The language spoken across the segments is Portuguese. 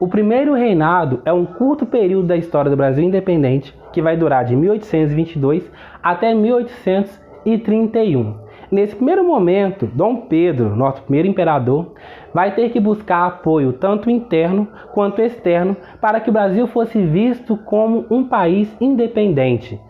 O primeiro reinado é um curto período da história do Brasil independente, que vai durar de 1822 até 1831. Nesse primeiro momento, Dom Pedro, nosso primeiro imperador, vai ter que buscar apoio tanto interno quanto externo para que o Brasil fosse visto como um país independente.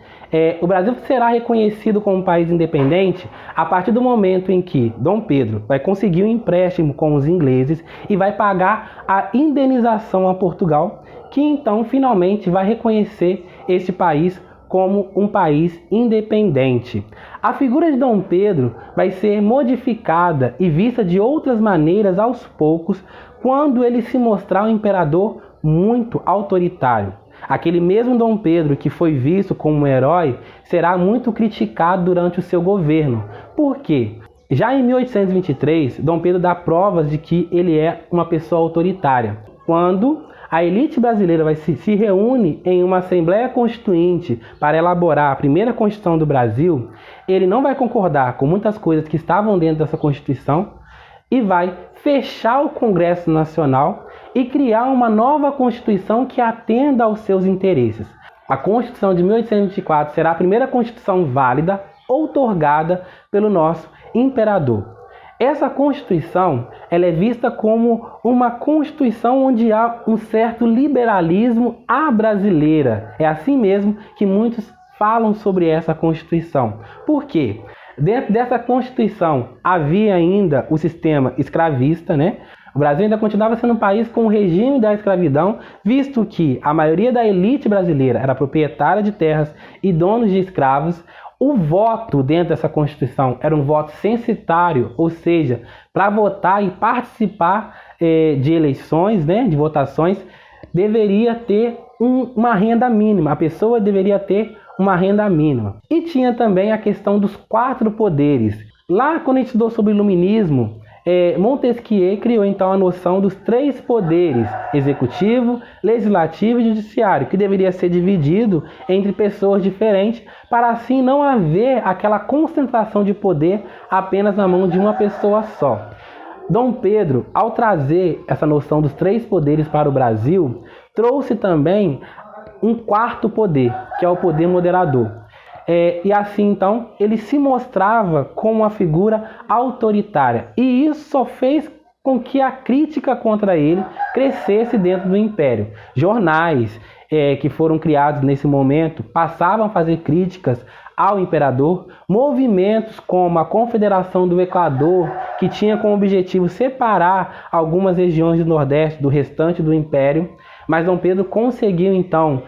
O Brasil será reconhecido como um país independente a partir do momento em que Dom Pedro vai conseguir um empréstimo com os ingleses e vai pagar a indenização a Portugal, que então finalmente vai reconhecer este país como um país independente. A figura de Dom Pedro vai ser modificada e vista de outras maneiras aos poucos quando ele se mostrar um imperador muito autoritário. Aquele mesmo Dom Pedro que foi visto como um herói será muito criticado durante o seu governo. Por quê? Já em 1823, Dom Pedro dá provas de que ele é uma pessoa autoritária. Quando a elite brasileira se reúne em uma Assembleia Constituinte para elaborar a primeira Constituição do Brasil, ele não vai concordar com muitas coisas que estavam dentro dessa Constituição e vai fechar o Congresso Nacional e criar uma nova Constituição que atenda aos seus interesses. A Constituição de 1824 será a primeira Constituição válida outorgada pelo nosso imperador. Essa Constituição ela é vista como uma Constituição onde há um certo liberalismo à brasileira. É assim mesmo que muitos falam sobre essa Constituição. Por quê? Dentro dessa Constituição havia ainda o sistema escravista, né? O Brasil ainda continuava sendo um país com o regime da escravidão, visto que a maioria da elite brasileira era proprietária de terras e donos de escravos. O voto dentro dessa Constituição era um voto censitário, ou seja, para votar e participar de eleições, né, de votações, deveria ter uma renda mínima. A pessoa deveria ter uma renda mínima. E tinha também a questão dos 4 poderes. Lá, quando a gente estudou sobre o iluminismo, Montesquieu criou então a noção dos 3 poderes: executivo, legislativo e judiciário, que deveria ser dividido entre pessoas diferentes, para assim não haver aquela concentração de poder apenas na mão de uma pessoa só. Dom Pedro, ao trazer essa noção dos 3 poderes para o Brasil, trouxe também um 4º poder, que é o poder moderador. E assim, então, ele se mostrava como uma figura autoritária. E isso só fez com que a crítica contra ele crescesse dentro do Império. Jornais que foram criados nesse momento passavam a fazer críticas ao imperador. Movimentos como a Confederação do Equador, que tinha como objetivo separar algumas regiões do Nordeste do restante do Império. Mas Dom Pedro conseguiu, então,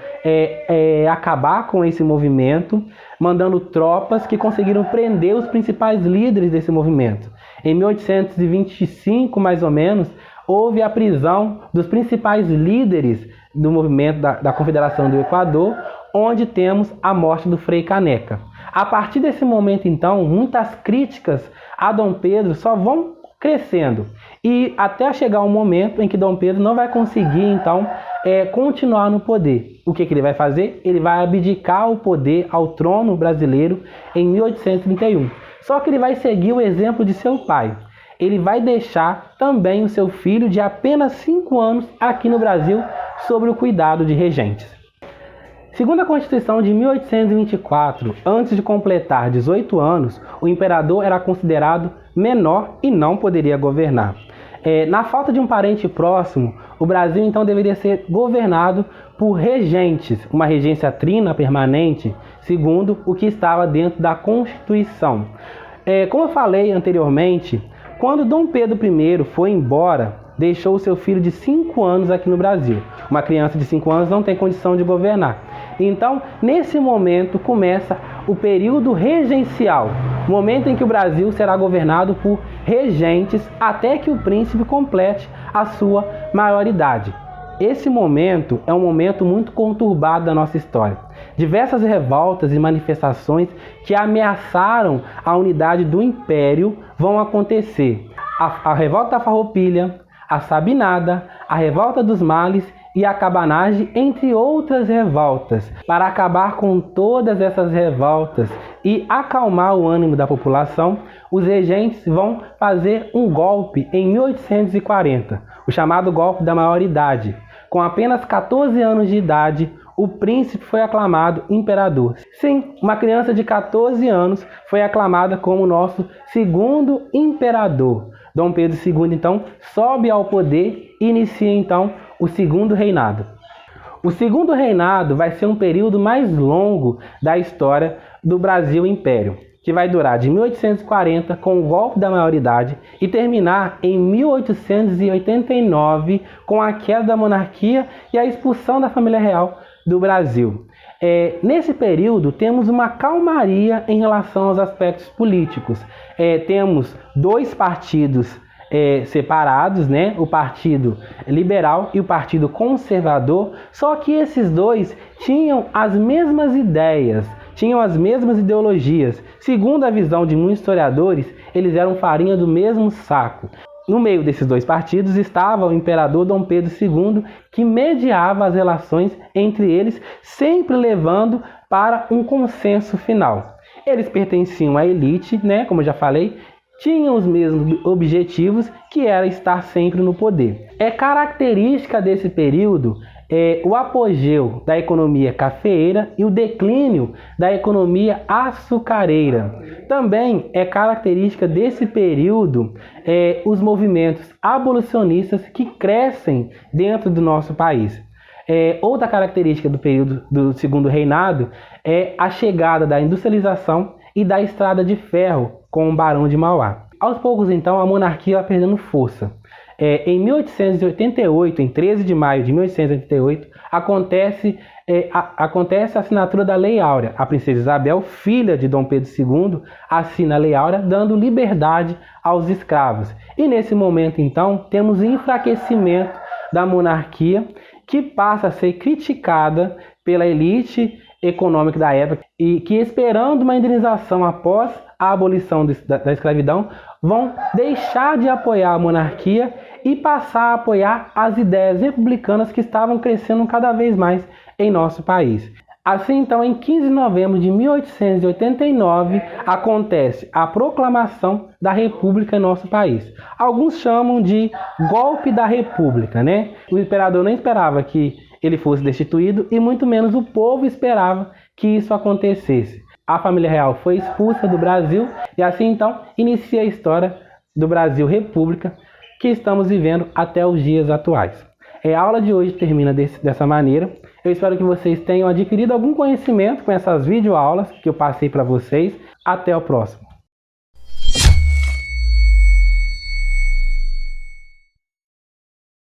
acabar com esse movimento, mandando tropas que conseguiram prender os principais líderes desse movimento. Em 1825, mais ou menos, houve a prisão dos principais líderes do movimento da Confederação do Equador, onde temos a morte do Frei Caneca. A partir desse momento, então, muitas críticas a Dom Pedro só vão crescendo. E até chegar um momento em que Dom Pedro não vai conseguir, então, continuar no poder. O que ele vai fazer? Ele vai abdicar o poder ao trono brasileiro em 1831. Só que ele vai seguir o exemplo de seu pai. Ele vai deixar também o seu filho de apenas 5 anos aqui no Brasil sob o cuidado de regentes. Segundo a Constituição de 1824, antes de completar 18 anos, o imperador era considerado menor e não poderia governar. Na falta de um parente próximo, o Brasil então deveria ser governado por regentes, uma regência trina permanente, segundo o que estava dentro da Constituição. Como eu falei anteriormente, quando Dom Pedro I foi embora, deixou o seu filho de 5 anos aqui no Brasil. Uma criança de 5 anos não tem condição de governar. Então, nesse momento, começa o período regencial, o momento em que o Brasil será governado por regentes até que o príncipe complete a sua maioridade. Esse momento é um momento muito conturbado da nossa história. Diversas revoltas e manifestações que ameaçaram a unidade do Império vão acontecer. A revolta da Farroupilha, a Sabinada, a revolta dos Males e a Cabanagem, entre outras revoltas. Para acabar com todas essas revoltas e acalmar o ânimo da população, os regentes vão fazer um golpe em 1840, o chamado golpe da maioridade. Com apenas 14 anos de idade, o príncipe foi aclamado imperador. Sim, uma criança de 14 anos foi aclamada como nosso segundo imperador. Dom Pedro II, então, sobe ao poder e inicia, então, o segundo reinado. O segundo reinado vai ser um período mais longo da história do Brasil Império, que vai durar de 1840 com o golpe da maioridade e terminar em 1889 com a queda da monarquia e a expulsão da família real do Brasil. Nesse período temos uma calmaria em relação aos aspectos políticos. Temos dois partidos separados, né? O Partido Liberal e o Partido Conservador, só que esses dois tinham as mesmas ideias, tinham as mesmas ideologias. Segundo a visão de muitos historiadores, eles eram farinha do mesmo saco. No meio desses dois partidos estava o imperador Dom Pedro II, que mediava as relações entre eles, sempre levando para um consenso final. Eles pertenciam à elite, né? Como eu já falei, tinham os mesmos objetivos, que era estar sempre no poder. É característica desse período o apogeu da economia cafeeira e o declínio da economia açucareira. Também é característica desse período os movimentos abolicionistas que crescem dentro do nosso país. Outra característica do período do segundo reinado é a chegada da industrialização e da estrada de ferro com o Barão de Mauá. Aos poucos, então, a monarquia vai perdendo força. Em 1888, em 13 de maio de 1888, acontece a assinatura da Lei Áurea. A princesa Isabel, filha de Dom Pedro II, assina a Lei Áurea, dando liberdade aos escravos. E nesse momento, então, temos o enfraquecimento da monarquia, que passa a ser criticada pela elite econômica da época e que, esperando uma indenização após a abolição da escravidão, vão deixar de apoiar a monarquia e passar a apoiar as ideias republicanas que estavam crescendo cada vez mais em nosso país. Assim, então, em 15 de novembro de 1889, acontece a proclamação da República em nosso país. Alguns chamam de golpe da República, né? O imperador não esperava que ele fosse destituído e muito menos o povo esperava que isso acontecesse. A família real foi expulsa do Brasil e assim, então, inicia a história do Brasil República que estamos vivendo até os dias atuais. A aula de hoje termina dessa maneira. Eu espero que vocês tenham adquirido algum conhecimento com essas videoaulas que eu passei para vocês. Até o próximo.